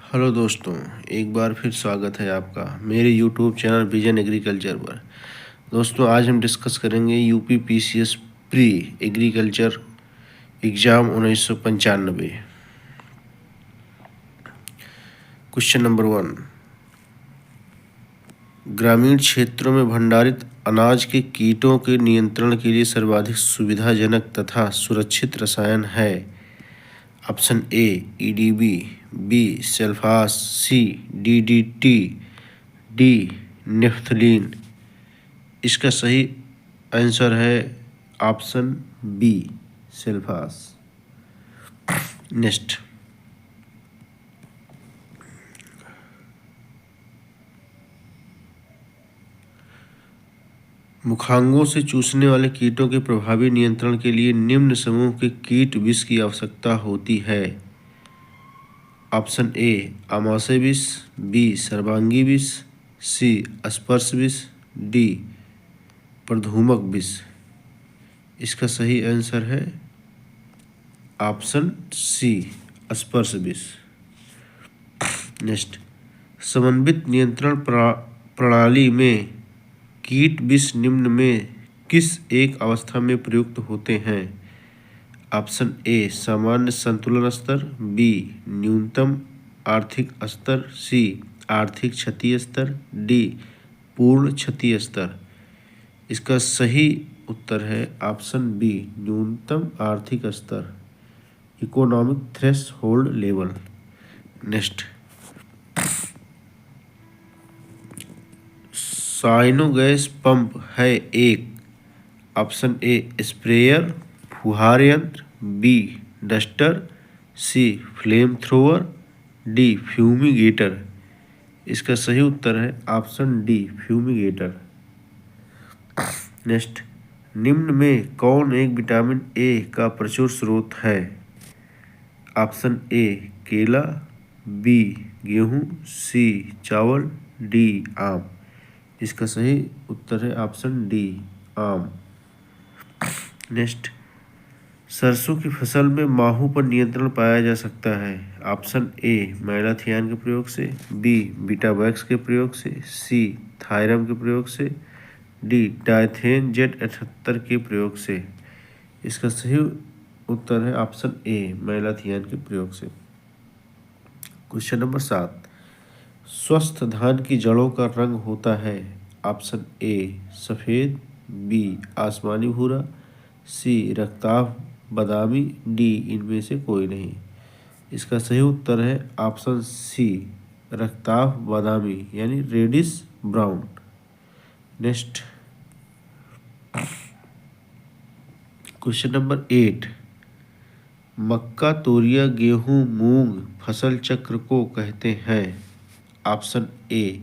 Hello दोस्तों, एक बार फिर स्वागत है आपका मेरे यूट्यूब चैनल विजन एग्रीकल्चर पर। दोस्तों, आज हम डिस्कस करेंगे UP PCS pre agriculture exam 1995। Question number 1। ग्रामीण क्षेत्रों में भंडारित अनाज के कीटों के नियंत्रण के लिए सर्वाधिक सुविधाजनक तथा सुरक्षित रसायन है। ऑप्शन ए ईडीबी, बी सल्फास, सी डीडीटी, डी नेफ्थलीन। इसका सही आंसर है ऑप्शन बी सल्फास। नेक्स्ट, मुखांगों से चूसने वाले कीटों के प्रभावी नियंत्रण के लिए निम्न समूह के कीट विष की आवश्यकता होती है। ऑप्शन ए आमाशय विष, बी सर्वांगी विष, सी स्पर्श विष, डी प्रधूमक विष। इसका सही आंसर है ऑप्शन सी स्पर्श विष। नेक्स्ट, समन्वित नियंत्रण प्रणाली में कीट विष निम्न में किस एक अवस्था में प्रयुक्त होते हैं। ऑप्शन ए सामान्य संतुलन स्तर, बी न्यूनतम आर्थिक स्तर, सी आर्थिक क्षति स्तर, डी पूर्ण क्षति स्तर। इसका सही उत्तर है ऑप्शन बी न्यूनतम आर्थिक स्तर, economic threshold level. Next, cyanogas pump है एक। ऑप्शन ए स्प्रेयर, फुहार यंत्र, B duster, C flame thrower, D fumigator. इसका सही उत्तर है ऑप्शन डी फ्यूमिगेटर। नेक्स्ट, निम्न में कौन एक विटामिन ए का प्रचुर स्रोत है। ऑप्शन ए केला, बी गेहूँ, सी चावल, डी आम। इसका सही उत्तर है ऑप्शन डी आम। नेक्स्ट, सरसों की फसल में माहू पर नियंत्रण पाया जा सकता है। ऑप्शन ए मैलाथियान के प्रयोग से, बी बीटावैक्स के प्रयोग से, सी थायरम के प्रयोग से, डी डायथेन जेट 78 के प्रयोग से। इसका सही उत्तर है ऑप्शन ए मैलाथियान के प्रयोग से। Question number 7। स्वस्थ धान की जड़ों का रंग होता है। ऑप्शन ए सफ़ेद, बी आसमानी भूरा, सी रक्ताभ बादामी, डी इनमें से कोई नहीं। इसका सही उत्तर है ऑप्शन सी रक्ताभ बादामी यानी reddish brown. Next, question number 8। मक्का, तोरिया, गेहूँ, मूंग फसल चक्र को कहते हैं। ऑप्शन ए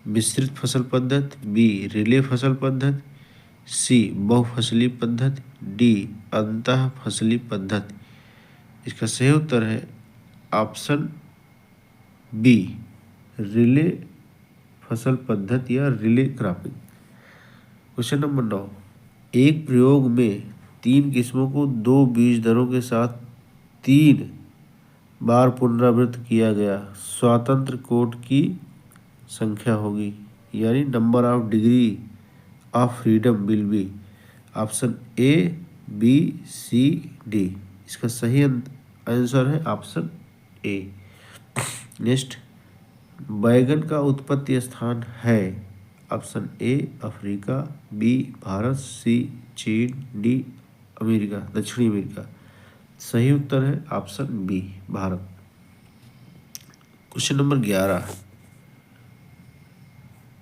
मिश्रित फसल पद्धति, बी रिले फसल पद्धति, सी बहुफसली पद्धति, डी अंतः फसली पद्धति। इसका सही उत्तर है ऑप्शन बी रिले फसल पद्धति या रिले क्रॉपिंग। Question number 9। एक प्रयोग में 3 किस्मों को 2 बीज दरों के साथ 3 बार पुनरावृत्त किया गया स्वतंत्र कोट की संख्या होगी, यानी number of degree of freedom will be. Option A B C D. इसका सही आंसर है ऑप्शन ए। नेक्स्ट, बैगन का उत्पत्ति स्थान है। Option A Africa, B Bharat, C चीन, डी अमेरिका, दक्षिणी अमेरिका। सही उत्तर है option B Bharat. Question number 11।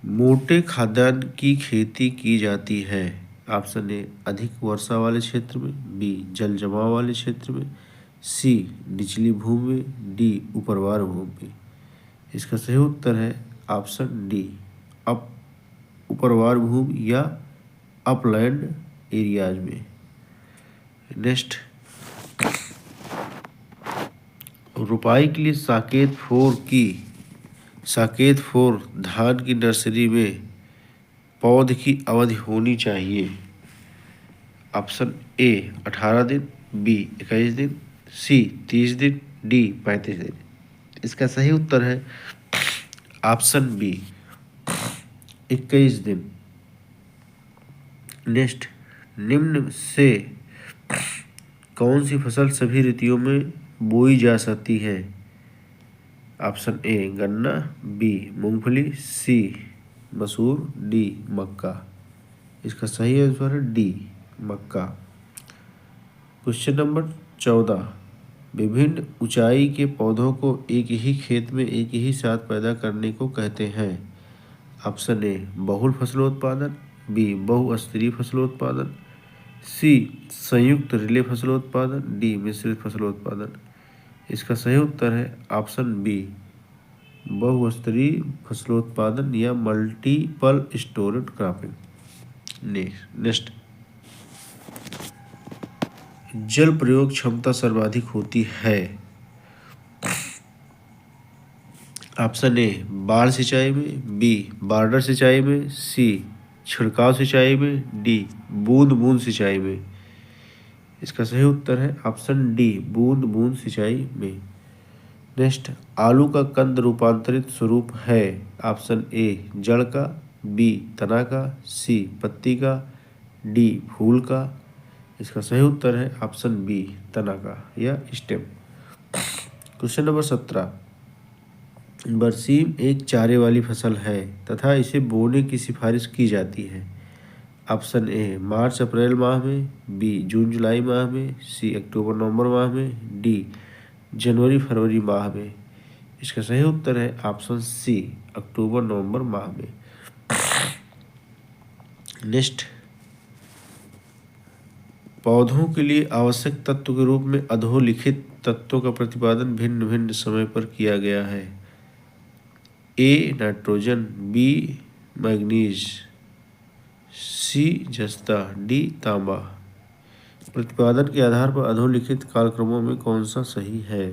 मोटे खाद्यान्न की खेती की जाती है। ऑप्शन ए अधिक वर्षा वाले क्षेत्र में, बी जल जमाव वाले क्षेत्र में, सी निचली भूमि में, डी ऊपरवार भूमि में। इसका सही उत्तर है ऑप्शन डी ऊपरवार भूमि या अपलैंड एरियाज में। नेक्स्ट, रुपाई के लिए साकेत फोर धान की नर्सरी में पौध की अवधि होनी चाहिए। ऑप्शन ए 18 दिन, बी 21 दिन, सी 30 दिन, डी 35 दिन। इसका सही उत्तर है ऑप्शन बी 21 दिन। नेक्स्ट, निम्न से कौन सी फसल सभी ऋतुओं में बोई जा सकती है? ऑप्शन ए गन्ना, बी मूंगफली, सी मसूर, डी मक्का। इसका सही आंसर है डी मक्का। क्वेश्चन नंबर 14, विभिन्न ऊंचाई के पौधों को एक ही खेत में एक ही साथ पैदा करने को कहते हैं। ऑप्शन ए बहुल फसलोत्पादन, बी बहुस्तरीय फसलोत्पादन, सी संयुक्त रिले फसलोत्पादन, डी मिश्रित फसलोत्पादन। इसका सही उत्तर है ऑप्शन बी बहुस्तरीय फसलोत्पादन या मल्टीपल स्टोरेड क्रॉपिंग। नेक्स्ट, जल प्रयोग क्षमता सर्वाधिक होती है। ऑप्शन ए बाढ़ सिंचाई में, बी बॉर्डर सिंचाई में, सी छिड़काव सिंचाई में, डी बूंद बूंद सिंचाई में। इसका सही उत्तर है ऑप्शन डी बूंद बूंद सिंचाई में। नेक्स्ट, आलू का कंद रूपांतरित स्वरूप है। ऑप्शन ए जड़ का, बी तना का, सी पत्ती का, डी फूल का। इसका सही उत्तर है ऑप्शन बी तना का या स्टेम। क्वेश्चन नंबर 17, बरसीम एक चारे वाली फसल है तथा इसे बोने की सिफारिश की जाती है। ऑप्शन ए मार्च अप्रैल माह में, बी जून जुलाई माह में, सी अक्टूबर नवंबर माह में, डी जनवरी फरवरी माह में। इसका सही उत्तर है ऑप्शन सी अक्टूबर नवंबर माह में। नेक्स्ट, पौधों के लिए आवश्यक तत्व के रूप में अधोलिखित तत्वों का प्रतिपादन भिन्न भिन्न समय पर किया गया है। ए नाइट्रोजन, बी मैग्नीज, सी जस्ता, डी तांबा। प्रतिपादन के आधार पर अधोलिखित कालक्रमों में कौन सा सही है?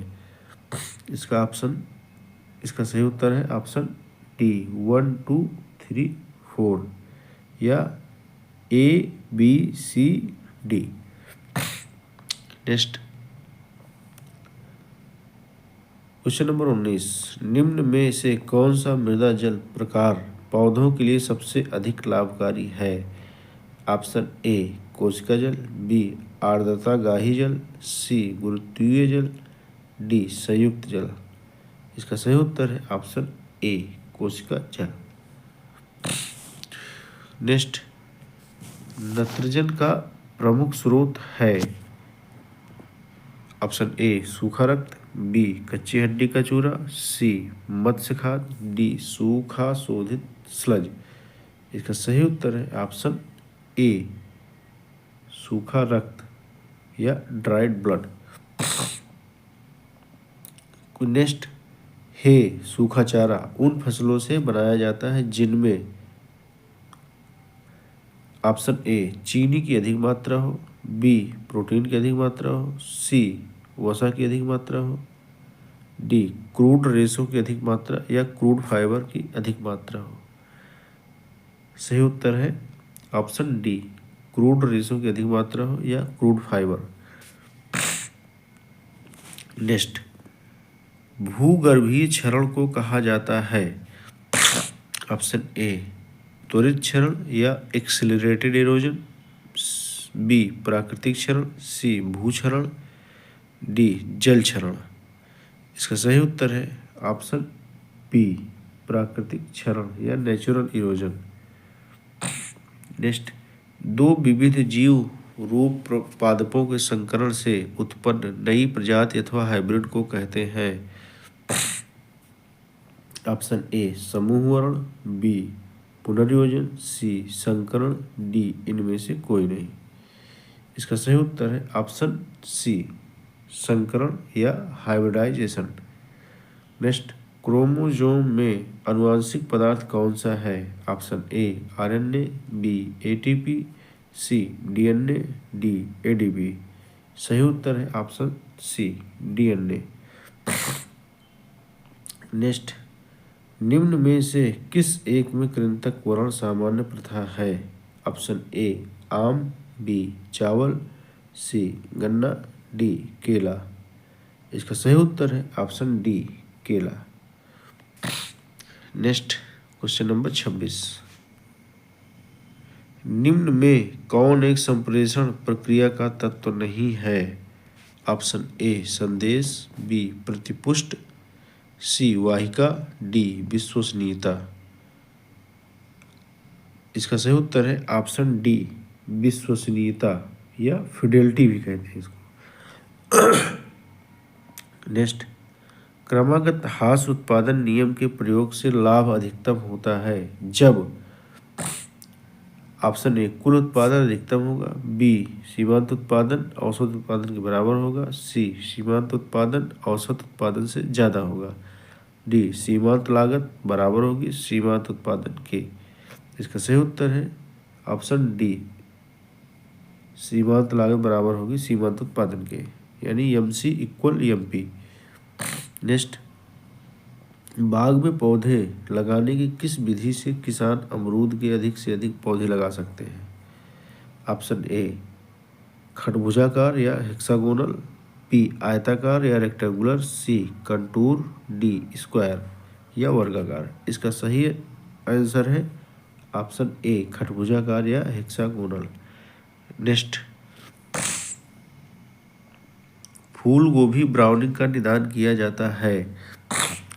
इसका सही उत्तर है ऑप्शन डी 1 2 3 4 या A B C D. Next, question number 19, निम्न में से कौन सा मृदा जल प्रकार पौधों के लिए सबसे अधिक लाभकारी है? ऑप्शन ए कोशिका जल, बी आर्द्रता गाही जल, सी गुरुत्वीय जल, डी संयुक्त जल। इसका सही उत्तर है ऑप्शन ए कोशिका जल। नेक्स्ट, नाइट्रोजन का प्रमुख स्रोत है। ऑप्शन ए सूखा रक्त, बी कच्ची हड्डी का चूरा, सी मत्स्य खाद, डी सूखा शोधित स्लज। इसका सही उत्तर है ऑप्शन ए सूखा रक्त या ड्राइड ब्लड। नेक्स्ट, हे सूखा चारा उन फसलों से बनाया जाता है जिनमें ऑप्शन ए चीनी की अधिक मात्रा हो, बी प्रोटीन की अधिक मात्रा हो, सी वसा की अधिक मात्रा हो, डी क्रूड रेशों की अधिक मात्रा या क्रूड फाइबर की अधिक मात्रा हो। सही उत्तर है ऑप्शन डी क्रूड रेशों की अधिक मात्रा हो या क्रूड फाइबर। नेक्स्ट, भूगर्भीय क्षरण को कहा जाता है। ऑप्शन ए त्वरित क्षरण या एक्सेलरेटेड इरोजन, बी प्राकृतिक क्षरण, सी भूक्षरण, डी जल क्षरण। इसका सही उत्तर है ऑप्शन बी प्राकृतिक क्षरण या नेचुरल इरोजन। नेक्स्ट, दो विविध जीव रूप पादपों के संकरण से उत्पन्न नई प्रजाति अथवा हाइब्रिड को कहते हैं। ऑप्शन ए समूहवरण, बी पुनर्योजन, सी संकरण, डी इनमें से कोई नहीं। इसका सही उत्तर है ऑप्शन सी संकरण या हाइब्रिडाइजेशन। नेक्स्ट, क्रोमोसोम में आनुवांशिक पदार्थ कौन सा है? Option A RNA, B ATP, C DNA, D ADP. सही उत्तर है ऑप्शन सी डीएनए। नेक्स्ट, निम्न में से किस एक में कृंतक वर्ण सामान्य प्रथा है? ऑप्शन ए आम, बी चावल, सी गन्ना, डी केला। इसका सही उत्तर है ऑप्शन डी केला। Next question number 26। निम्न में कौन एक संप्रेषण प्रक्रिया का तत्व नहीं है? ऑप्शन ए संदेश, बी प्रतिपुष्ट, सी वाहिका, डी विश्वसनीयता। इसका सही उत्तर है ऑप्शन डी विश्वसनीयता या फिडेलिटी भी कहते हैं इसको। नेक्स्ट, क्रमागत हास उत्पादन नियम के प्रयोग से लाभ अधिकतम होता है जब ऑप्शन ए कुल उत्पादन अधिकतम होगा, बी सीमांत उत्पादन औसत उत्पादन के बराबर होगा, सी सीमांत उत्पादन औसत उत्पादन से ज़्यादा होगा, डी सीमांत लागत बराबर होगी सीमांत उत्पादन के। इसका सही उत्तर है ऑप्शन डी सीमांत लागत बराबर होगी सीमांत उत्पादन के, यानी एमसी इक्वल एमपी। नेक्स्ट, बाग में पौधे लगाने की किस विधि से किसान अमरूद के अधिक से अधिक पौधे लगा सकते हैं? ऑप्शन ए खरबूजाकार या हेक्सागोनल, बी आयताकार या रेक्टेंगुलर, सी कंटूर, डी स्क्वायर या वर्गाकार। इसका सही आंसर है ऑप्शन ए खरबूजाकार या हेक्सागोनल। नेक्स्ट, फूल गोभी ब्राउनिंग का निदान किया जाता है।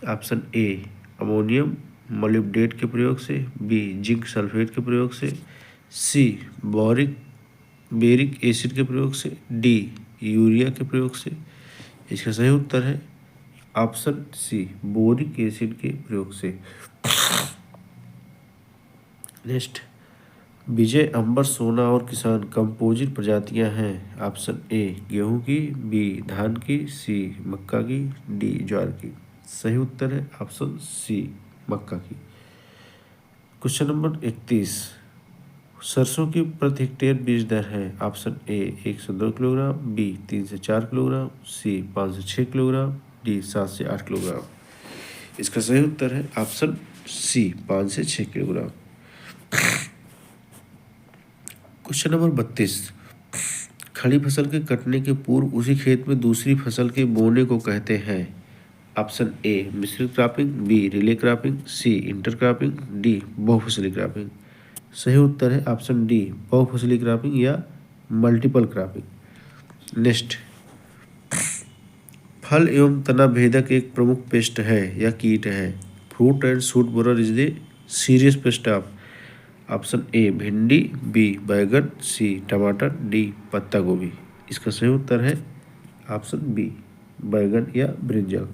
ऑप्शन ए अमोनियम मोलिब्डेट के प्रयोग से, बी जिंक सल्फेट के प्रयोग से, सी बेरिक एसिड के प्रयोग से, डी यूरिया के प्रयोग से। इसका सही उत्तर है ऑप्शन सी बोरिक एसिड के प्रयोग से। नेक्स्ट, विजय, अंबर, सोना और किसान कंपोजिट प्रजातियां हैं। ऑप्शन ए गेहूं की, बी धान की, सी मक्का की, डी ज्वार की। सही उत्तर है ऑप्शन सी मक्का की। Question number 31। सरसों की प्रति हेक्टेयर बीज दर है। ऑप्शन ए 102 किलोग्राम, बी 3 से 4 किलोग्राम, सी 5 से 6 किलोग्राम, डी 7 से 8 किलोग्राम। इसका सही उत्तर है ऑप्शन सी 5 से 6 किलोग्राम। Question number 32। खड़ी फसल के कटने के पूर्व उसी खेत में दूसरी फसल के बोने को कहते हैं। ऑप्शन ए मिश्रित cropping, B relay cropping, C inter cropping, D बहुफसली क्रॉपिंग। सही उत्तर है ऑप्शन डी बहुफसली क्रॉपिंग या मल्टीपल क्रॉपिंग। नेक्स्ट, फल एवं तना भेदक एक प्रमुख पेस्ट है या कीट है। Fruit and shoot borer is the serious paste of. Option A भिंडी, बी बैगन, सी टमाटर, डी पत्ता गोभी। इसका सही उत्तर है ऑप्शन बी बैगन या ब्रिंजल।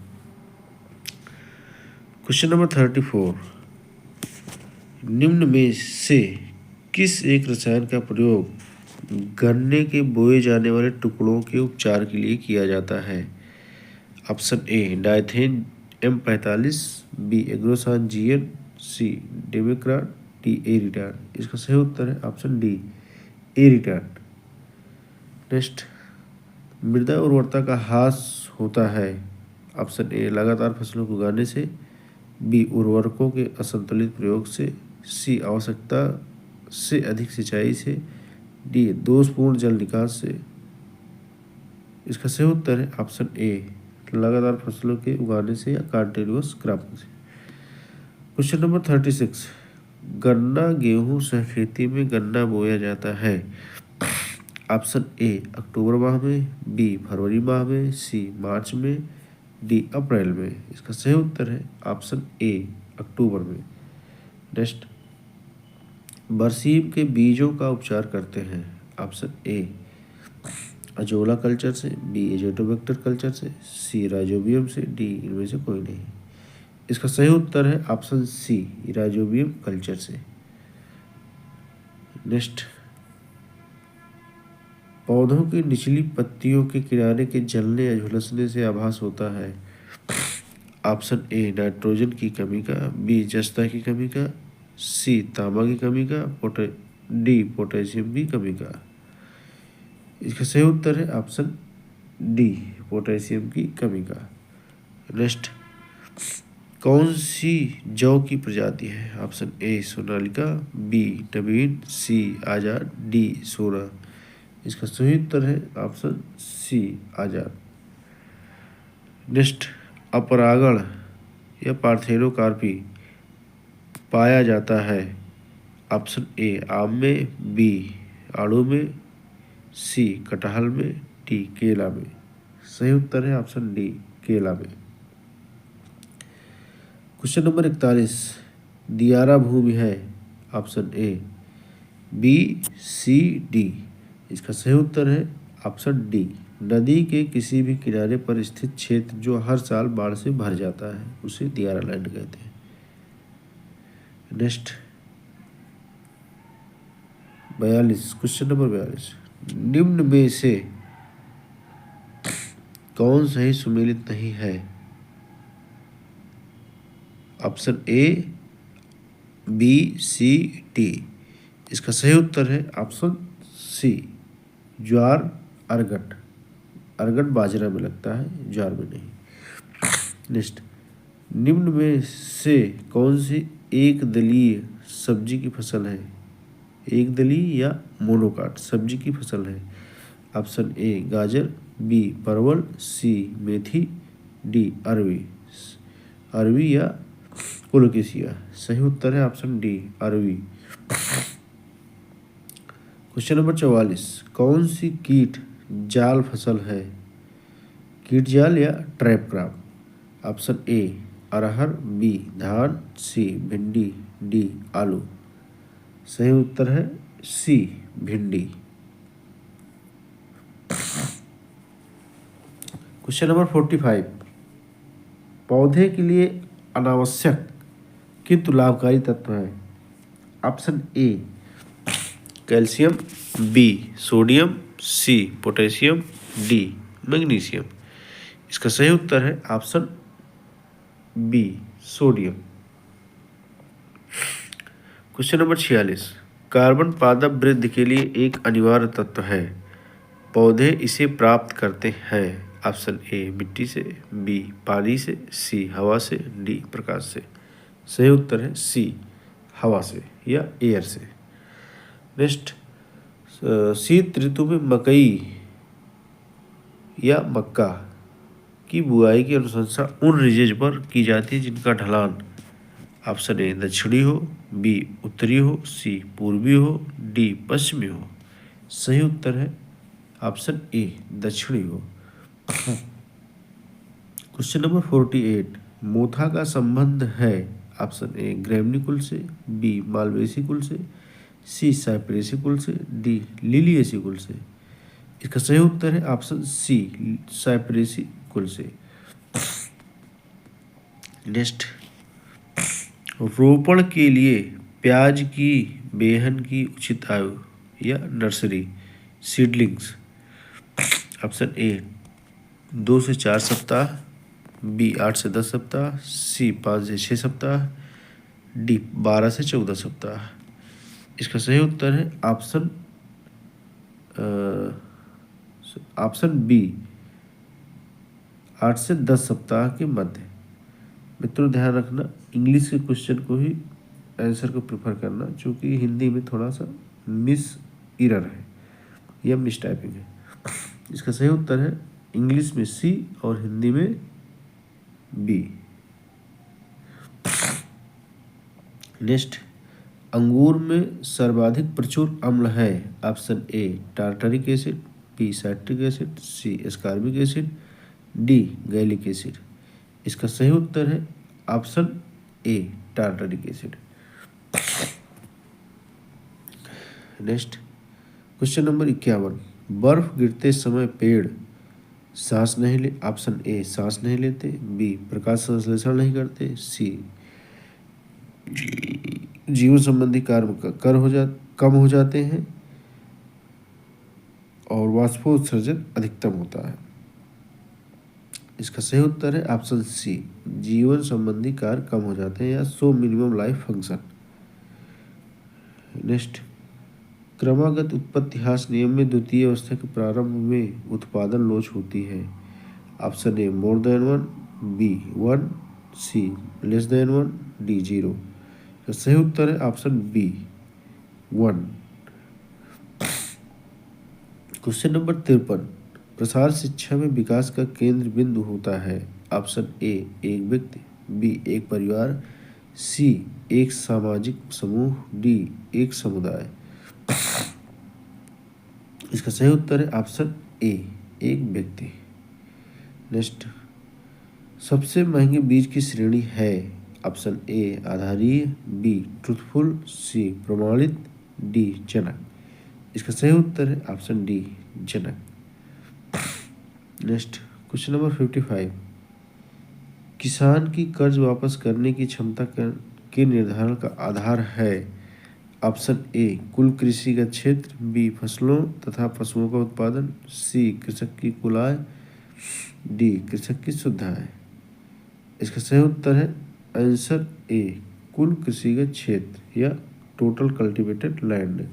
Question number 34। निम्न में से किस एक रसायन का प्रयोग गन्ने के बोए जाने वाले टुकड़ों के उपचार के लिए किया जाता है? Option A Dithane M45, B Agrosan GN, C Demecron, D Aretan. इसका सही उत्तर है ऑप्शन डी एरिटान। नेक्स्ट, मृदा उर्वरता का ह्रास होता है। ऑप्शन ए लगातार फसलों को उगाने से, बी उर्वरकों के असंतुलित प्रयोग से, सी आवश्यकता से अधिक सिंचाई से, डी दोषपूर्ण जल निकास से। इसका सही उत्तर है ऑप्शन ए लगातार फसलों के उगाने से या कंटिन्यूअस क्रॉपिंग से। Question number 36। गन्ना गेहूं सहखेती में गन्ना बोया जाता है। ऑप्शन ए अक्टूबर माह में, बी फरवरी माह में, सी मार्च में, डी अप्रैल में। इसका सही उत्तर है ऑप्शन ए अक्टूबर में। नेक्स्ट, बरसीम के बीजों का उपचार करते हैं। ऑप्शन ए अजोला कल्चर से, बी एजोटोबैक्टर कल्चर से, सी राइजोबियम से, डी इनमें से कोई नहीं। इसका सही उत्तर है ऑप्शन सी राइजोबियम कल्चर से। नेक्स्ट, पौधों की निचली पत्तियों के किनारे के जलने या झुलसने से आभास होता है। ऑप्शन ए नाइट्रोजन की कमी का, बी जस्ता की कमी का, सी तांबा की कमी का, डी पोटेशियम की कमी का। इसका सही उत्तर है ऑप्शन डी पोटेशियम की कमी का। नेक्स्ट, कौन सी जौ की प्रजाति है? Option A Sonalika, B Naveen, C Azad, D Sona. इसका सही उत्तर है ऑप्शन सी आजाद। नेक्स्ट, अपरागण या पार्थेनोकार्पी पाया जाता है? ऑप्शन ए आम में, बी आड़ू में, सी कटहल में, डी केला में। सही उत्तर है ऑप्शन डी केला में। क्वेश्चन नंबर 41 दियारा भूमि है? Option A, B, C, D. इसका सही उत्तर है ऑप्शन डी, नदी के किसी भी किनारे पर स्थित क्षेत्र जो हर साल बाढ़ से भर जाता है उसे दियारा लैंड कहते हैं। नेक्स्ट 42 क्वेश्चन नंबर 42 निम्न में से कौन सही सुमेलित नहीं है? Option A, B, C, D. इसका सही उत्तर है ऑप्शन सी, ज्वार अर्गट। अर्गट बाजरा में लगता है, ज्वार में नहीं। नेक्स्ट निम्न में से कौन सी एक दलीय सब्जी की फसल है? एक दलीय या मोनोकाट सब्जी की फसल है? ऑप्शन ए गाजर, बी परवल, सी मेथी, डी अरवी। अरवी या कोलोकेशिया। सही उत्तर है ऑप्शन डी अरवी। क्वेश्चन नंबर 44 कौन सी कीट जाल फसल है? कीट जाल या ट्रैप क्रॉप? ऑप्शन ए अरहर, बी धान, सी भिंडी, डी आलू। सही उत्तर है सी भिंडी। क्वेश्चन नंबर 45 पौधे के लिए अनावश्यक किंतु लाभकारी तत्व है? Option A calcium, B sodium, C potassium, D magnesium. इसका सही उत्तर है option B sodium. Question number 46 carbon पादप वृद्धि के लिए एक अनिवार्य तत्व है, पौधे इसे प्राप्त करते हैं? ऑप्शन ए मिट्टी से, बी पानी से, सी हवा से, डी प्रकाश से। सही उत्तर है सी हवा से या एयर से। नेक्स्ट शीत ऋतु में मकई या मक्का की बुआई की अनुशंसा उन रिजेज पर की जाती है जिनका ढलान ऑप्शन ए दक्षिणी हो, बी उत्तरी हो, सी पूर्वी हो, डी पश्चिमी हो। सही उत्तर है ऑप्शन ए दक्षिणी हो। क्वेश्चन नंबर 48 मोथा का संबंध है? ऑप्शन ए ग्रैमनी कुल से, बी मालवेसी कुल से, सी साइप्रेसी कुल से, डी लिलिएसी कुल से। इसका सही उत्तर है ऑप्शन सी साइप्रेसी कुल से। नेक्स्ट रोपण के लिए प्याज की बेहन की उचित आयु या नर्सरी सीडलिंग्स? ऑप्शन ए 2 से 4 सप्ताह, बी 8 से 10 सप्ताह, सी 5 से 6 सप्ताह, डी 12 से 14 सप्ताह। इसका सही उत्तर है ऑप्शन बी 8 से 10 सप्ताह के मध्य। मित्रों ध्यान रखना इंग्लिश के क्वेश्चन को ही आंसर को प्रेफर करना, क्योंकि हिंदी में थोड़ा सा मिस एरर है या मिस टाइपिंग है। इसका सही उत्तर है इंग्लिश में सी और हिंदी में बी। नेक्स्ट अंगूर में सर्वाधिक प्रचुर अम्ल है? Option A tartaric acid, B citric acid, C ascorbic acid, D gallic acid. इसका सही उत्तर है option A tartaric acid. Next question number 51 बर्फ गिरते समय पेड़ सांस नहीं ले ऑप्शन ए सांस नहीं लेते, बी प्रकाश संश्लेषण नहीं करते, सी जीवन संबंधी कार्य कम हो जाते हैं और वाष्पोत्सर्जन अधिकतम होता है। इसका सही उत्तर है ऑप्शन सी जीवन संबंधी कार्य कम हो जाते हैं या show minimum life function. Next क्रमागत उत्पत्ति ह्रास नियम में द्वितीय अवस्था के प्रारंभ में उत्पादन लोच होती है? Option A more than 1, B 1, C less than 1, D 0। सही उत्तर है ऑप्शन बी 1। क्वेश्चन नंबर 53 प्रसार शिक्षा में विकास का केंद्र बिंदु होता है? ऑप्शन ए एक व्यक्ति, बी एक परिवार, सी एक सामाजिक समूह, डी एक समुदाय। इसका सही उत्तर है ऑप्शन ए एक व्यक्ति। नेक्स्ट, सबसे महंगे बीज की श्रेणी है। ऑप्शन ए आधारीय, बी ट्रूथफुल, सी प्रमाणित, डी जनक। इसका सही उत्तर है ऑप्शन डी जनक। नेक्स्ट, क्वेश्चन नंबर 55, किसान की कर्ज वापस करने की क्षमता के निर्धारण का आधार है। ऑप्शन ए कुल कृषि का क्षेत्र, बी फसलों तथा पशुओं का उत्पादन, सी कृषक की कुल आय, डी कृषक की शुद्ध आय। इसका सही उत्तर है आंसर ए कुल कृषिगत क्षेत्र या total cultivated land.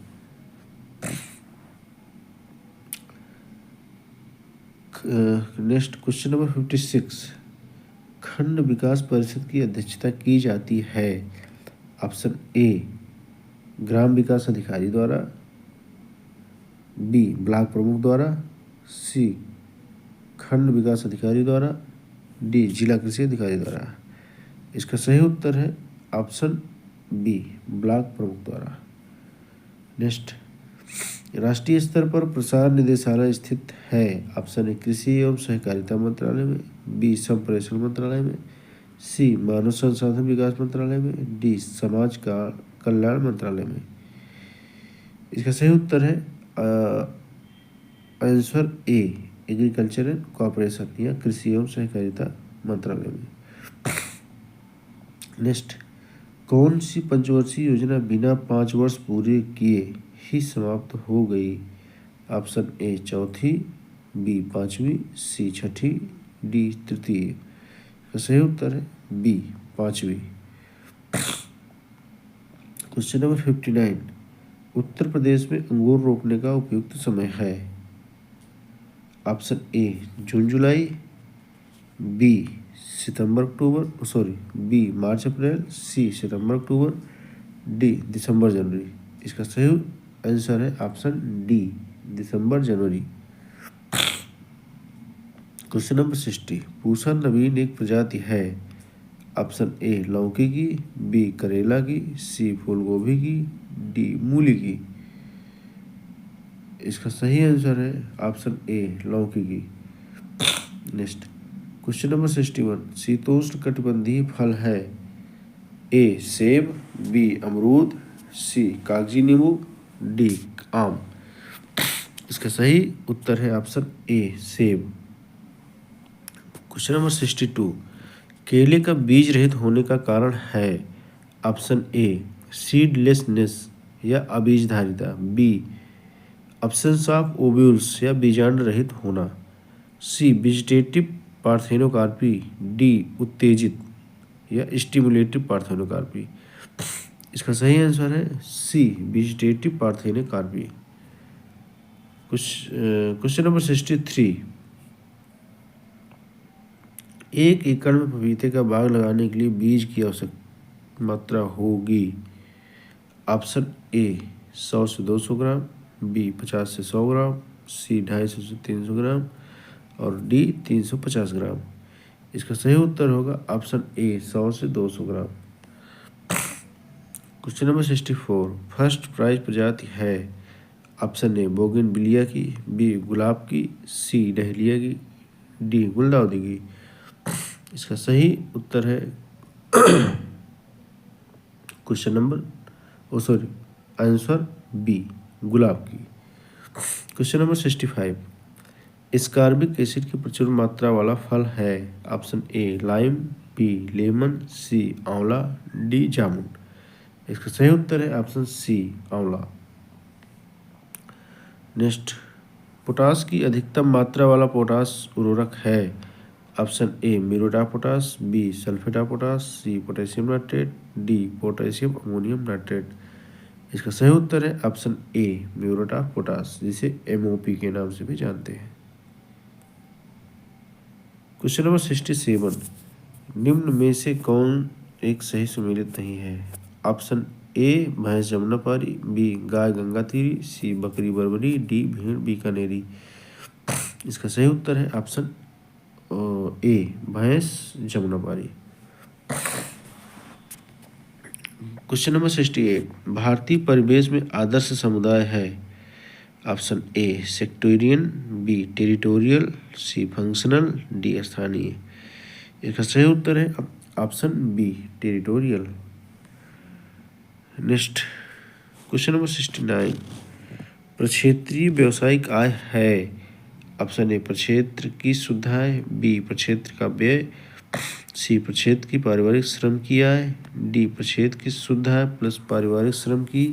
Next, question number 56, खंड विकास परिषद की अध्यक्षता की जाती है। ऑप्शन ए ग्राम विकास अधिकारी द्वारा, बी ब्लॉक प्रमुख द्वारा, सी खंड विकास अधिकारी द्वारा, डी जिला कृषि अधिकारी द्वारा। इसका सही उत्तर है ऑप्शन बी ब्लॉक प्रमुख द्वारा। नेक्स्ट, राष्ट्रीय स्तर पर प्रसार निदेशालय स्थित है। ऑप्शन ए कृषि एवं सहकारिता मंत्रालय में, बी संप्रेषण मंत्रालय में, सी मानव संसाधन विकास मंत्रालय में, डी समाज का कल्याण मंत्रालय में। इसका सही उत्तर है answer A agriculture and cooperation या कृषि एवं सहकारिता मंत्रालय में। नेक्स्ट, कौन सी पंचवर्षीय योजना बिना 5 वर्ष पूरे किए ही समाप्त हो गई। ऑप्शन ए चौथी, बी पांचवी, सी छठी, डी तृतीय। इसका सही उत्तर है बी पांचवी। क्वेश्चन नंबर 59, उत्तर प्रदेश में अंगूर रोपने का उपयुक्त समय है। ऑप्शन ए जून जुलाई, बी सितंबर अक्टूबर, बी मार्च अप्रैल, सी सितंबर अक्टूबर, डी दिसंबर जनवरी। इसका सही आंसर है ऑप्शन डी दिसंबर जनवरी। क्वेश्चन नंबर 60, पूसा नवीन एक प्रजाति है। ऑप्शन ए लौकी की, बी करेला की, सी फूलगोभी की, डी मूली की। इसका सही आंसर है ऑप्शन ए लौकी की। नेक्स्ट, क्वेश्चन नंबर 61, शीतोष्ण कटिबंधीय फल है। ए सेब, बी अमरूद, सी कागजी नींबू, डी आम। इसका सही उत्तर है ऑप्शन ए सेब। क्वेश्चन नंबर 62, केले का बीज रहित होने का कारण है। ऑप्शन ए सीडलेसनेस या अबीजधारिता, बी अब्सेंस ऑफ ओव्यूल्स या बीजांड रहित होना, सी वेजिटेटिव पार्थेनोकार्पी, डी उत्तेजित या स्टिमुलेटिव पार्थेनोकार्पी। इसका सही आंसर है सी वेजिटेटिव पार्थेनोकार्पी। क्वेश्चन नंबर 63, 1 एकड़ में पपीते का बाग लगाने के लिए बीज की आवश्यक मात्रा होगी। ऑप्शन ए 100 से 200 ग्राम, बी 50 से 100 ग्राम, सी 250 से 300 ग्राम और डी 350 ग्राम। इसका सही उत्तर होगा ऑप्शन ए 100 से 200 ग्राम। क्वेश्चन नंबर 64, फर्स्ट प्राइज प्रजाति है। ऑप्शन ए बोगनविलिया की, बी गुलाब की, सी डहलिया की, डी गुलदाउदी की। इसका सही उत्तर है क्वेश्चन नंबर आंसर बी गुलाब की। क्वेश्चन नंबर 65, स्कॉर्बिक एसिड की प्रचुर मात्रा वाला फल है। Option A lime, B lemon, C आंवला, डी जामुन। इसका सही उत्तर है ऑप्शन सी आंवला। नेक्स्ट, पोटास की अधिकतम मात्रा वाला पोटास उर्वरक है। Option A muriate of potash, B sulphate of potash, C potassium nitrate, D potassium ammonium nitrate. इसका सही उत्तर है option A muriate of potash, जिसे MOP के नाम से भी जानते हैं। क्वेश्चन नंबर 67, निम्न में से कौन एक सही सुमेलित नहीं है। ऑप्शन ए भैंस जमुनापारी, बी गाय गंगातीरी, सी बकरी बरबरी, डी भेड़ बीकानेरी। इसका सही उत्तर है ऑप्शन ए भैंस जमुनापारी। क्वेश्चन नंबर 68 भारतीय परिवेश में आदर्श समुदाय है। Option A sectorian, B territorial, C functional, D स्थानीय। इसका सही उत्तर है option B territorial. Next question number 69 प्रक्षेत्रीय व्यावसायिक आय है। ऑप्शन ए प्रक्षेत्र की शुद्ध आय, बी प्रक्षेत्र का व्यय, सी प्रक्षेत्र की पारिवारिक श्रम की आय, डी प्रक्षेत्र की शुद्ध आय प्लस पारिवारिक श्रम की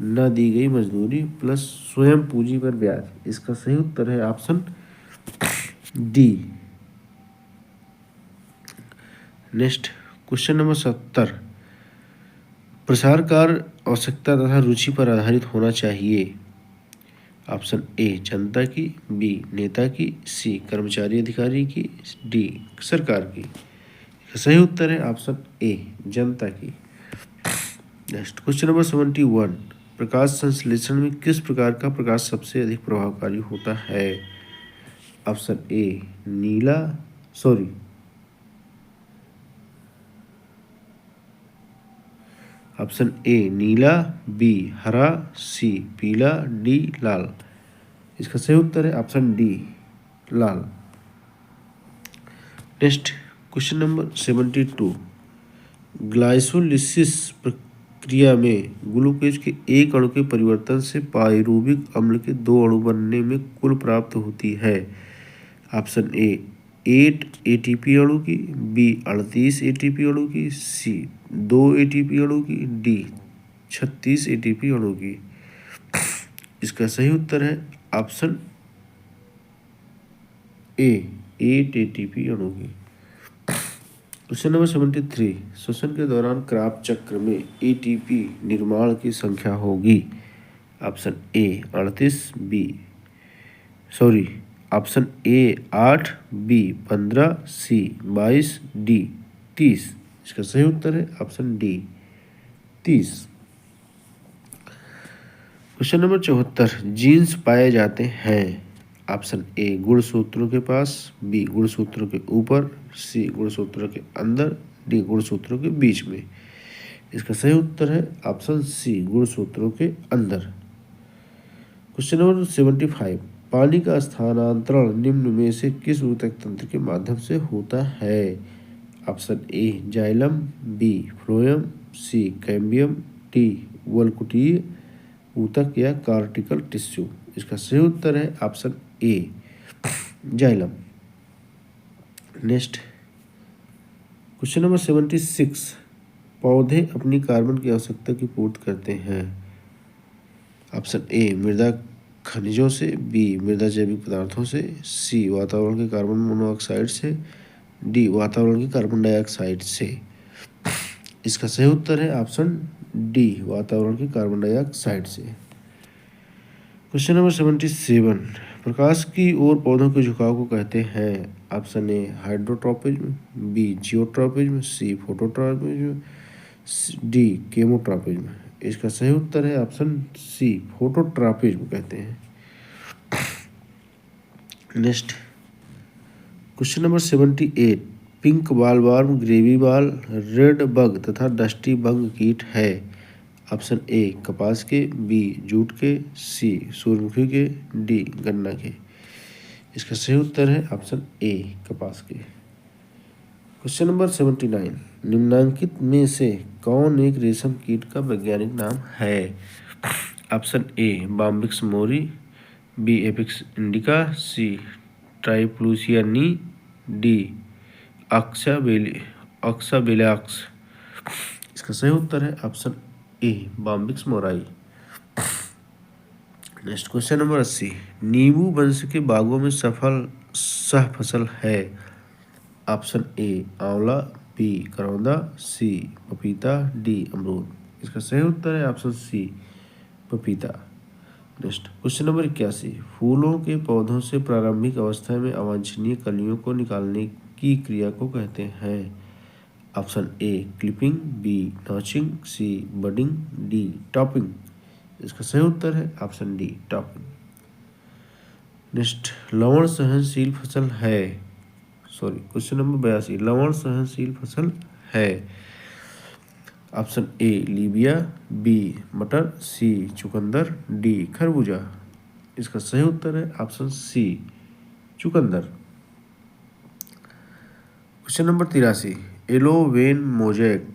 न दी गई मजदूरी प्लस स्वयं पूंजी पर ब्याज। इसका सही उत्तर है option D. Next question number 70 प्रसार कार्य आवश्यकता तथा रुचि पर आधारित होना चाहिए। ऑप्शन ए जनता की, बी नेता की, सी कर्मचारी अधिकारी की, डी सरकार की। सही उत्तर है ऑप्शन ए जनता की। नेक्स्ट क्वेश्चन नंबर 71 प्रकाश संश्लेषण में किस प्रकार का प्रकाश सबसे अधिक प्रभावकारी होता है। ऑप्शन ए ऑप्शन ए नीला, बी हरा, सी पीला, डी लाल। इसका सही उत्तर है ऑप्शन डी लाल। नेक्स्ट क्वेश्चन नंबर 72 ग्लाइसोलिसिस प्रक्रिया में ग्लूकोज के एक अणु के परिवर्तन से पाइरुविक अम्ल के 2 अणु बनने में कुल प्राप्त होती है। ऑप्शन ए 8 एटीपी अणु की, बी 38 एटीपी अणु की, सी 2 एटीपी अणु की, डी 36 एटीपी अणु की। इसका सही उत्तर है ऑप्शन ए 8 एटीपी अणु की। क्वेश्चन नंबर 73 श्वसन के दौरान क्राफ्ट चक्र में एटीपी निर्माण की संख्या होगी। Option A 38, option A 8, B 15, C 22, D 30। इसका सही उत्तर है option D 30। Question number 74 genes पाए जाते हैं। ऑप्शन ए गुणसूत्रों के पास, बी गुणसूत्रों के ऊपर, सी गुणसूत्रों के अंदर, डी गुणसूत्रों के बीच में। इसका सही उत्तर है ऑप्शन सी गुणसूत्रों के अंदर। क्वेश्चन नंबर 75 पानी का स्थानांतरण निम्न में से किस ऊतक तंत्र के माध्यम से होता है। Option A xylem, B phloem, C cambium, D वल्कुटीय ऊतक या कार्टिकल टिश्यू। इसका सही उत्तर है option A xylem. Next question number 76 पौधे अपनी कार्बन की आवश्यकता की पूर्ति करते हैं। ऑप्शन ए मृदा खनिजों से, बी मृदा जैविक पदार्थों से, सी वातावरण के कार्बन मोनोऑक्साइड से, डी वातावरण के कार्बन डाइऑक्साइड से। इसका सही उत्तर है ऑप्शन डी वातावरण के कार्बन डाइऑक्साइड से। क्वेश्चन नंबर 77 प्रकाश की ओर पौधों के झुकाव को कहते हैं। Option A hydrotropism, B geotropism, C phototropism, D chemotropism. इसका सही उत्तर है ऑप्शन सी फोटोट्रोपिज्म कहते हैं। Next question number 78 pink bollworm, ग्रेवी बाल, रेड बग तथा डस्टी बग कीट है। ऑप्शन ए कपास के, बी जूट के, सी सूरजमुखी के, डी गन्ना के। इसका सही उत्तर है ऑप्शन ए कपास के। क्वेश्चन नंबर 79 निम्नांकित में से कौन एक रेशम कीट का वैज्ञानिक नाम है। Option A Bombyx mori, B Apis indica, C Trichoplusia ni, D ऑक्साबेलाक्स। इसका सही उत्तर है option A Bombyx mori. Next question number 80 नींबू वंश के बागों में सह फसल है। ऑप्शन ए आंवला, बी करौंदा, सी पपीता, डी अमरूद। इसका सही उत्तर है ऑप्शन सी पपीता। नेक्स्ट क्वेश्चन नंबर 81 फूलों के पौधों से प्रारंभिक अवस्था में अवांछनीय कलियों को निकालने की क्रिया को कहते हैं। Option A clipping, B notching, C budding, D topping. इसका सही उत्तर है ऑप्शन डी टॉपिंग। नेक्स्ट लवण सहनशील फसल है। क्वेश्चन नंबर 82 लवण सहनशील फसल है। ऑप्शन ए लीबिया, बी मटर, सी चुकंदर, डी खरबूजा। इसका सही उत्तर है ऑप्शन सी चुकंदर। क्वेश्चन नंबर 83, एलोवेन मोजैक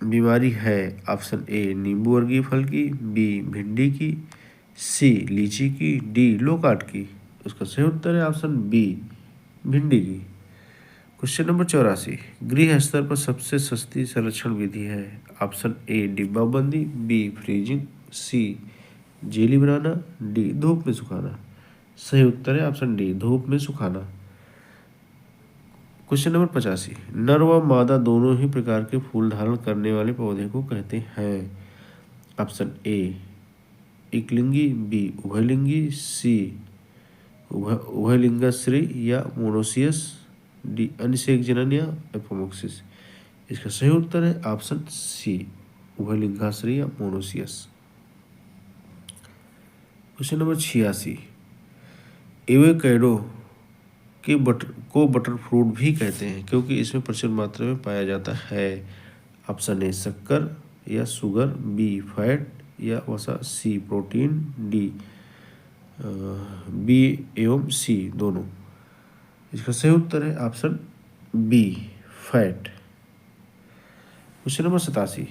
बीमारी है। ऑप्शन ए नींबू वर्गीय फल की, बी भिंडी की, सी लीची की, डी लोकाट की। उसका सही उत्तर है ऑप्शन बी भिंडी की। क्वेश्चन नंबर 84, गृह स्तर पर सबसे सस्ती संरक्षण विधि है। ऑप्शन ए डिब्बाबंदी, बी फ्रीजिंग, सी जेली बनाना, डी धूप में सुखाना। सही उत्तर है ऑप्शन डी धूप में सुखाना। क्वेश्चन नंबर 85, नर व मादा दोनों ही प्रकार के फूल धारण करने वाले पौधे को कहते हैं। ऑप्शन ए एकलिंगी, बी उभयलिंगी, सी उभयलिंगाश्रय या मोनोसियस, डी अनिषेक जनन या एपोमोक्सिस। इसका सही उत्तर है ऑप्शन सी उभयलिंगाश्रय या मोनोसियस। क्वेश्चन नंबर 86, एवोकैडो को बटर फ्रूट भी कहते हैं क्योंकि इसमें प्रचुर मात्रा में पाया जाता है। ऑप्शन ए शक्कर या शुगर, बी फैट या वसा, सी प्रोटीन, डी बी एवं सी दोनों। इसका सही उत्तर है option B fat. Question number 87,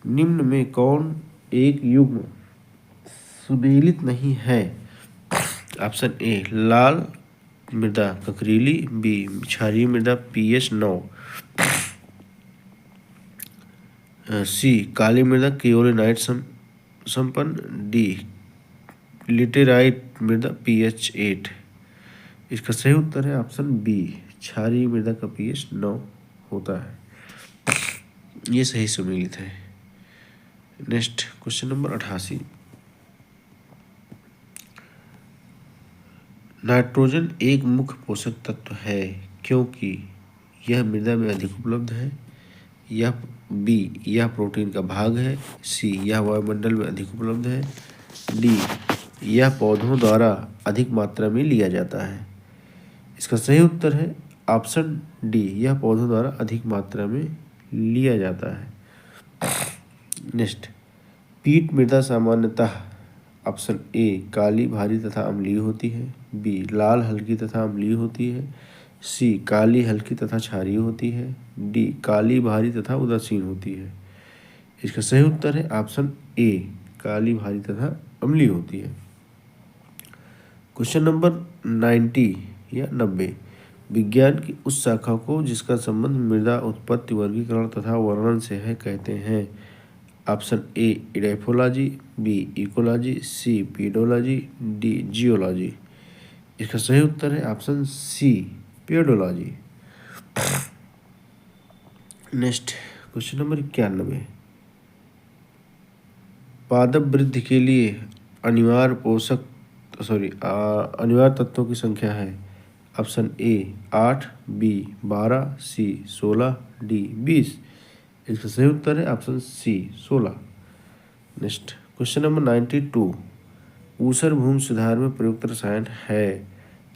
निम्न में कौन एक युग्म सुमेलित नहीं है। ऑप्शन ए लाल मृदा ककरीली, बी क्षारीय मृदा pH 9, सी काली मृदा केओलिनाइट संपन्न, डी लिटेराइट मृदा pH 8। इसका सही उत्तर है ऑप्शन बी क्षारीय मृदा का pH 9 होता है। ये सही सुमेलित है। नेक्स्ट क्वेश्चन नंबर 88, नाइट्रोजन एक मुख्य पोषक तत्व है क्योंकि यह मृदा में अधिक उपलब्ध है, यह बी यह प्रोटीन का भाग है, सी यह वायुमंडल में अधिक उपलब्ध है, डी यह पौधों द्वारा अधिक मात्रा में लिया जाता है। इसका सही उत्तर है ऑप्शन डी यह पौधों द्वारा अधिक मात्रा में लिया जाता है। नेक्स्ट, पीट मृदा सामान्यतः ऑप्शन ए काली भारी तथा अम्लीय होती है, बी लाल हल्की तथा अम्लीय होती है, सी काली हल्की तथा क्षारीय होती है, डी काली भारी तथा उदासीन होती है। इसका सही उत्तर है ऑप्शन ए काली भारी तथा अम्लीय होती है। क्वेश्चन नंबर 90 या 90, विज्ञान की उस शाखा को जिसका संबंध मृदा उत्पत्ति वर्गीकरण तथा वर्णन से है कहते हैं। Option A edaphology, B ecology, C pedology, D geology. इसका सही उत्तर है option C pedology. Next question number 91, पादप वृद्धि के लिए अनिवार्य अनिवार्य तत्वों की संख्या है। Option A 8, B 12, C 16, D 20। इसका सही उत्तर है option C 16। Next question number 92, ऊसर भूमि सुधार में प्रयुक्त रसायन है।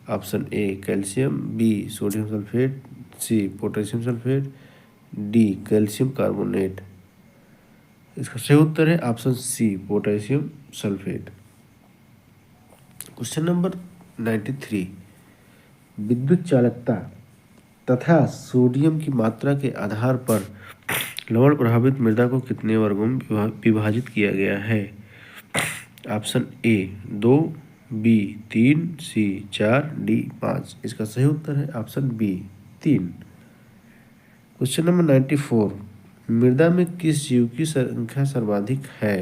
Option A calcium, B sodium sulphate, C potassium sulphate, D calcium carbonate. इसका सही उत्तर है option C potassium sulphate. Question number 93, विद्युत चालकता तथा सोडियम की मात्रा के आधार पर लवण प्रभावित मृदा को कितने वर्गों में विभाजित किया गया है। Option A 2, B 3, C 4, D 5। इसका सही उत्तर है ऑप्शन बी 3। क्वेश्चन नंबर 94, मृदा में किस जीव की संख्या सर्वाधिक है।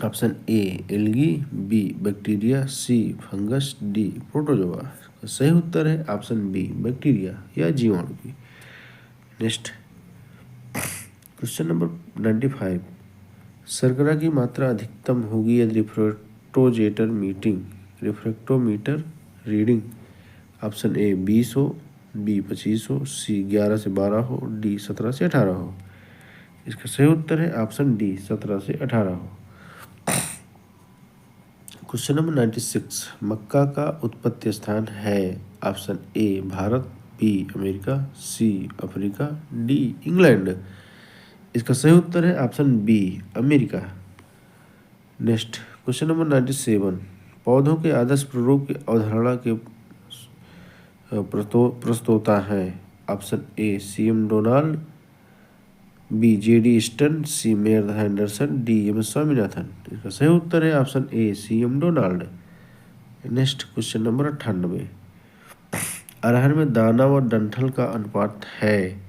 Option A algae, B bacteria, C fungus, D protozoa. सही उत्तर है ऑप्शन बी बैक्टीरिया या जीवाणु की। नेक्स्ट क्वेश्चन नंबर 95, शर्करा की मात्रा अधिकतम होगी यदि रिफ्रैक्टोमीटर रीडिंग ऑप्शन ए 20 हो, बी 25 हो, सी 11 से 12 हो, डी 17 से 18 हो। इसका सही उत्तर है ऑप्शन डी 17 से 18 हो। क्वेश्चन नंबर 96, मक्का का उत्पत्ति स्थान है। Option A Bharat, B America, C Africa, D England. इसका सही उत्तर है option B, America. Next question number 97, पौधों के आदर्श प्रारूप की अवधारणा के प्रस्तोता है। Option A, CM Donald, B, JD स्टन, C, Mayer Henderson, D, M Swaminathan. इसका सही उत्तर है option A, CM Donald. Next question number 98, अरहर में दाना व डंठल का अनुपात है।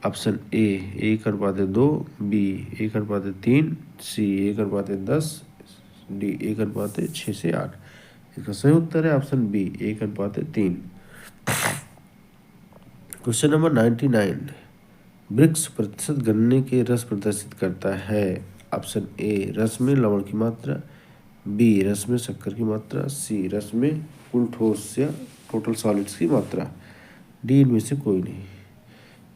Option A, 1:2, B, 1:3, C, 1:10, D, 1:6 से 8। इसका सही उत्तर है ऑप्शन बी, 1:3। क्वेश्चन नंबर 99, वृक्ष प्रतिशत गन्ने के रस प्रदर्शित करता है। ऑप्शन ए, रस में लवण की मात्रा, बी, रस में शक्कर की मात्रा, सी, रस में कुल ठोस या टोटल सॉलिड्स की मात्रा, डी, इनमें से कोई नहीं।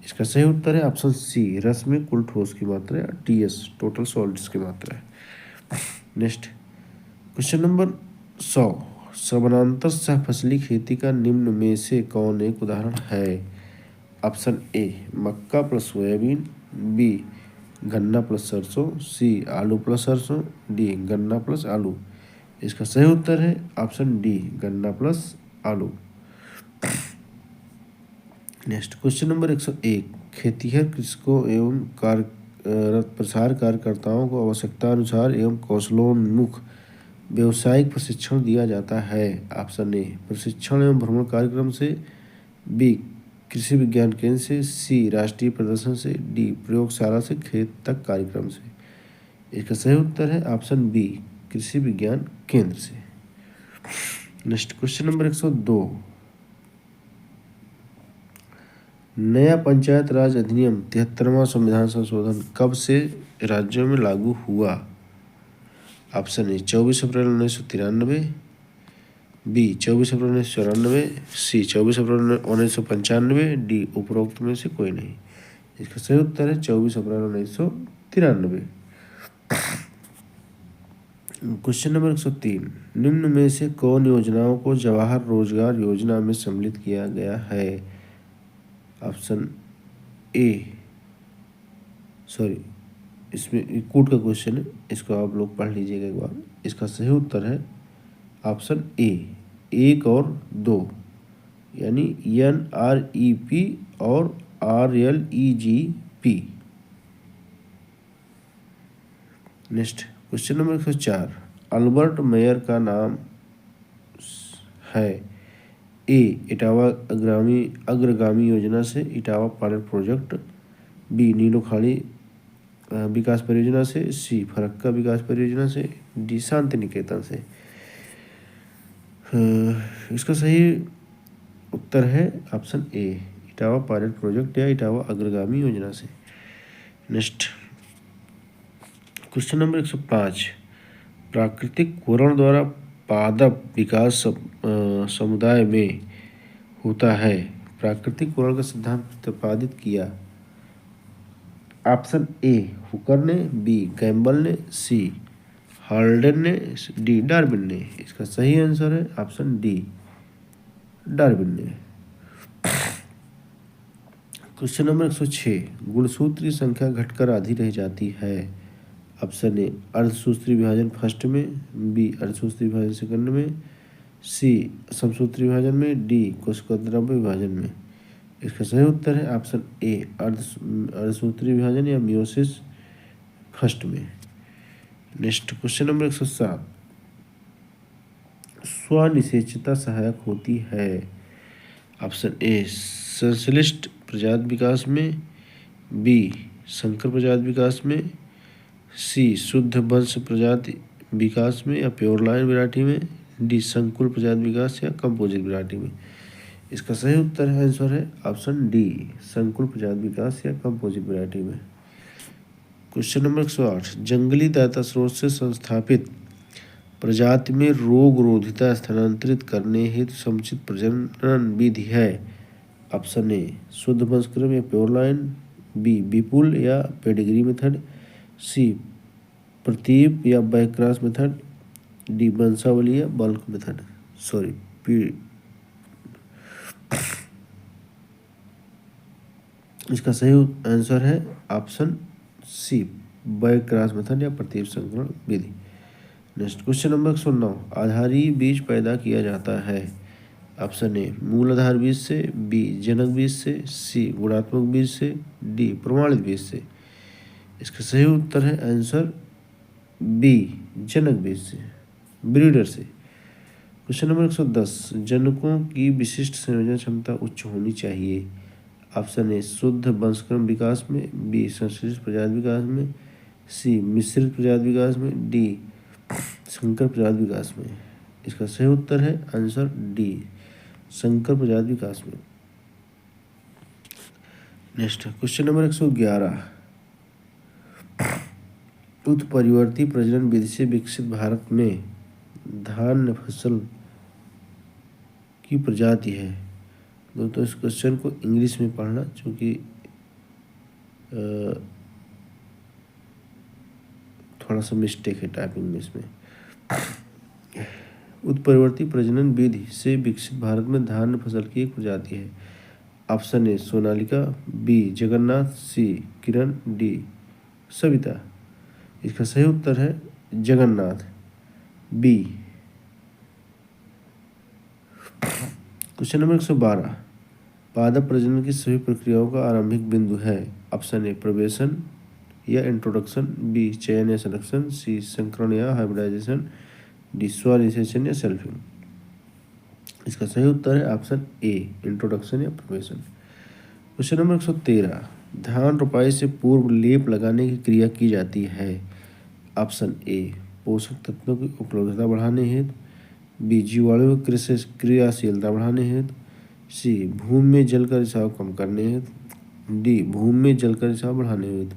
इसका सही उत्तर है ऑप्शन सी, रस में कुल ठोस की मात्रा या TS टोटल सॉलिड्स की मात्रा है। नेक्स्ट क्वेश्चन नंबर 100, समानांतर सहफसली खेती का निम्न में से कौन एक उदाहरण है। ऑप्शन ए, मक्का प्लस सोयाबीन, बी, गन्ना प्लस सरसों, सी, आलू प्लस सरसों, डी, गन्ना प्लस आलू। इसका सही उत्तर है ऑप्शन डी, गन्ना प्लस आलू। नेक्स्ट क्वेश्चन नंबर 101, खेतिहर कृषकों एवं प्रसार कार्यकर्ताओं को आवश्यकता अनुसार एवं कौशलोन्मुख व्यावसायिक प्रशिक्षण दिया जाता है। ऑप्शन ए, प्रशिक्षण एवं भ्रमण कार्यक्रम से, बी, कृषि विज्ञान केंद्र से, सी, राष्ट्रीय प्रदर्शन से, डी, प्रयोगशाला से खेत तक कार्यक्रम से। इसका सही उत्तर है ऑप्शन बी, कृषि विज्ञान केंद्र से। नेक्स्ट क्वेश्चन नंबर 102, नया पंचायत राज अधिनियम 73वां संविधान संशोधन कब से राज्यों में लागू हुआ। Option A, 24 April 1993, B, 24 April 1994, C, 24 April 1995, D, उपरोक्त में से कोई नहीं। इसका सही उत्तर है 24 अप्रैल 1993। क्वेश्चन नंबर 103, निम्न में से कौन योजनाओं को जवाहर रोजगार योजना में सम्मिलित किया गया है। ऑप्शन ए, सॉरी इसमें कोड का क्वेश्चन है, इसको आप लोग पढ़ लीजिएगा एक बार। इसका सही उत्तर है ऑप्शन ए, 1 और 2, यानी NREP और RLEGP। Next question number 104, Albert Mayer का नाम है। ए, इटावा अग्रगामी योजना से, इटावा पायलट प्रोजेक्ट, बी, नीलो खाड़ी विकास परियोजना से, सी, फरक्का विकास परियोजना से, डी, शांति निकेतन से। इसका सही उत्तर है ऑप्शन ए, इटावा पायलट प्रोजेक्ट या इटावा अग्रगामी योजना से। नेक्स्ट क्वेश्चन नंबर 105, प्राकृतिक कुरण द्वारा पादप विकास समुदाय में होता है। प्राकृतिक कुरण का सिद्धांत प्रतिपादित किया। ऑप्शन ए, हुकर ने, बी, कैम्बल ने, सी, हाल्डेन ने, डी, डार्विन ने। इसका सही आंसर है ऑप्शन डी, डार्विन ने। क्वेश्चन नंबर 106, गुणसूत्री संख्या घटकर आधी रह जाती है। ऑप्शन ए, अर्धसूत्री विभाजन फर्स्ट में, बी, अर्धसूत्री विभाजन सेकंड में, सी, समसूत्री विभाजन में, डी, कोशिकाद्रव्य विभाजन में। इसका सही उत्तर है ऑप्शन ए, अर्धसूत्री विभाजन या मियोसिस फर्स्ट में। नेक्स्ट क्वेश्चन नंबर 107, स्वनिषेचता सहायक होती है। ऑप्शन ए, संश्लिष्ट प्रजाति विकास में, बी, संकर प्रजाति विकास में, सी, शुद्ध वंश प्रजाति विकास में या प्योर लाइन वैरायटी में, डी, संकुल प्रजाति विकास या कंपोजिट वैरायटी में। इसका सही उत्तर है आंसर है ऑप्शन डी, संकुल प्रजाति विकास या कंपोजिट वैरायटी में। क्वेश्चन नंबर 108, जंगली दाता स्रोत से संस्थापित प्रजाति में रोग रोधिता स्थानांतरित करने हेतु समुचित प्रजनन विधि है। ऑप्शन ए, शुद्ध वंशक्रम या प्योर लाइन, बी, विपुल या पेडिग्री मेथड, सी, प्रतीप या बैकक्रॉस मेथड, डी, वंशावली या बल्क मेथड। सॉरी इसका सही आंसर है option C back cross method या प्रतीप संकरण विधि। नेक्स्ट क्वेश्चन नंबर 109, आधारी बीज पैदा किया जाता है। ऑप्शन ए मूलाधार बीज से, बी जनक बीज से, सी गुणात्मक बीज से, डी प्रमाणित बीज से। इसका सही उत्तर है आंसर बी जनक बीज से, ब्रीडर से। क्वेश्चन नंबर 110, जनकों की विशिष्ट संयोजन क्षमता उच्च होनी चाहिए। ऑप्शन ए शुद्ध वंशक्रम विकास में, बी संश्लेषित प्रजाति विकास में, सी मिश्रित प्रजाति विकास में, डी संकर प्रजाति विकास में। इसका सही उत्तर है आंसर डी संकर प्रजाति विकास में। नेक्स्ट क्वेश्चन नंबर 111, उत्परिवर्ती प्रजनन विधि से विकसित भारत में धान्य फसल की प्रजाति है। दोस्तों इस क्वेश्चन को इंग्लिश में पढ़ना, क्योंकि थोड़ा सा मिस्टेक है टाइपिंग में इसमें। उत्परिवर्ती प्रजनन विधि से विकसित भारत में धान्य फसल की एक प्रजाति है। Option A Sonalika, B Jagannath, C Kiran, D Savita. इसका सही उत्तर है जगन्नाथ, बी। क्वेश्चन नंबर 112, पादप प्रजनन की सभी प्रक्रियाओं का आरंभिक बिंदु है। ऑप्शन ए प्रवेशन या इंट्रोडक्शन, बी चयन या सिलेक्शन, सी संकरण या हाइब्रिडाइजेशन, डी स्वनिषेचन या सेल्फिंग। इसका सही उत्तर है ऑप्शन ए इंट्रोडक्शन या प्रवेशन। क्वेश्चन नंबर 113, धान रोपाई से पूर्व लेप लगाने की क्रिया की जाती है। ऑप्शन ए पोषक तत्वों की उपलब्धता बढ़ाने हेतु, बी जीवाणु क्रियाशीलता बढ़ाने हेतु, सी भूमि में जल का रिसाव कम करने हेतु, डी भूमि में जल का रिसाव बढ़ाने हेतु।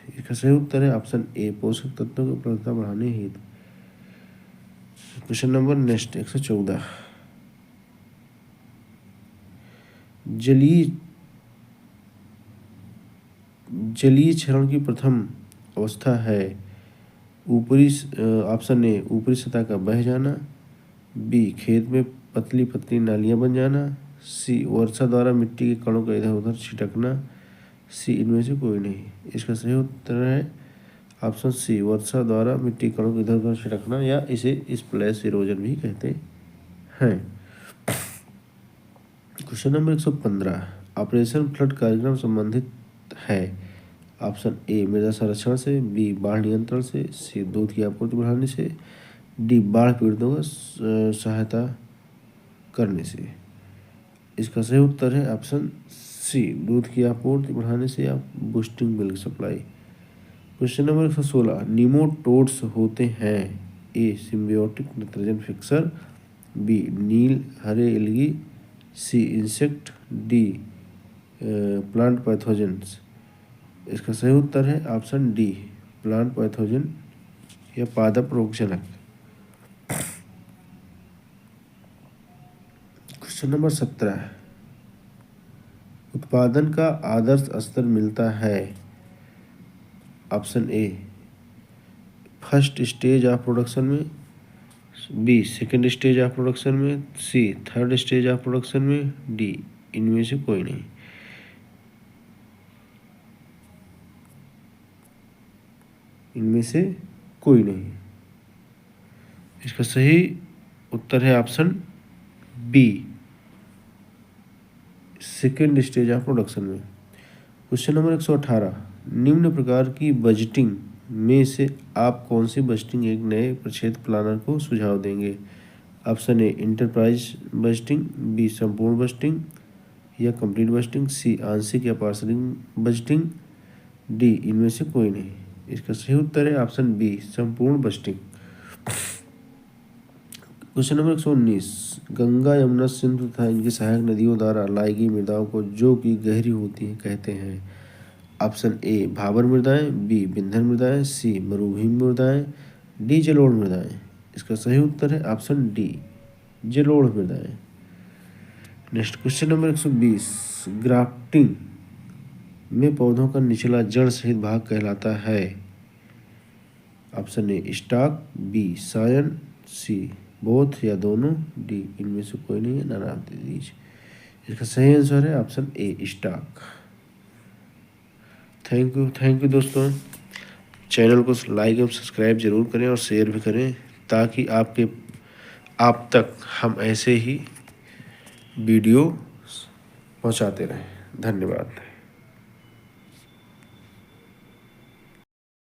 इसका सही उत्तर है ऑप्शन ए पोषक तत्वों की उपलब्धता बढ़ाने हेतु। क्वेश्चन नंबर नेक्स्ट 114, जलीय क्षरण की प्रथम अवस्था है। ऊपरी ऑप्शन ए ऊपरी सतह का बह जाना, बी खेत में पतली पतली नालियां बन जाना, सी वर्षा द्वारा मिट्टी के कणों का इधर उधर छिटकना, सी इनमें से कोई नहीं। इसका सही उत्तर है ऑप्शन सी वर्षा द्वारा मिट्टी कणों को इधर उधर छिटकना, या इसे स्प्लैश इरोजन भी कहते हैं। क्वेश्चन नंबर 115, ऑपरेशन फ्लड कार्यक्रम संबंधित है। ऑप्शन ए मृदा संरक्षण से, बी बाढ़ नियंत्रण से, सी दूध की आपूर्ति बढ़ाने से, डी बाढ़ पीड़ितों का सहायता करने से। इसका सही उत्तर है ऑप्शन सी दूध की आपूर्ति बढ़ाने से या boosting milk supply. Question number 116, निमोटोड्स होते हैं। ए symbiotic nitrogen fixer, B Neil हरे एल्गी, सी इंसेक्ट, डी प्लांट पैथोजेंस। इसका सही उत्तर है ऑप्शन डी प्लांट पैथोजन या पादप रोगजनक। क्वेश्चन नंबर 17, उत्पादन का आदर्श स्तर मिलता है। Option A first stage of production में, B second stage of production में, C third stage of production में, डी इनमें से कोई नहीं। इनमें से कोई नहीं। इसका सही उत्तर है option B second stage of production में। क्वेश्चन नंबर 118, निम्न प्रकार की बजटिंग में से आप कौन सी बजटिंग एक नए प्रक्षेत्र प्लानर को सुझाव देंगे। Option A enterprise budgeting, B संपूर्ण बजटिंग या कंप्लीट बजटिंग, सी आंशिक या पार्षद बजटिंग, डी इनमें से कोई नहीं। इसका सही उत्तर है ऑप्शन बी संपूर्ण budgeting. Question number 119, Ganga Yamuna Sindhu तथा इनकी सहायक नदियों द्वारा लाई गई मृदाओं को जो कि गहरी होती हैं कहते हैं। ऑप्शन ए भाबर मृदाएं, बी विंध्य मृदाएं, सी मरुभूमि मृदाएं, डी जलोढ़ मृदाएं। इसका सही उत्तर है ऑप्शन डी जलोढ़ मृदाएं। नेक्स्ट क्वेश्चन नंबर 120, ग्राफ्टिंग में पौधों का निचला जड़ सहित भाग कहलाता है। Option A stock, B scion, C both या दोनों, डी इनमें से कोई नहीं है, नन ऑफ दीज। इसका सही आंसर है option A stock. Thank you दोस्तों। चैनल को लाइक एवं सब्सक्राइब जरूर करें और शेयर भी करें, ताकि आप तक हम ऐसे ही वीडियो पहुंचाते रहें। धन्यवाद।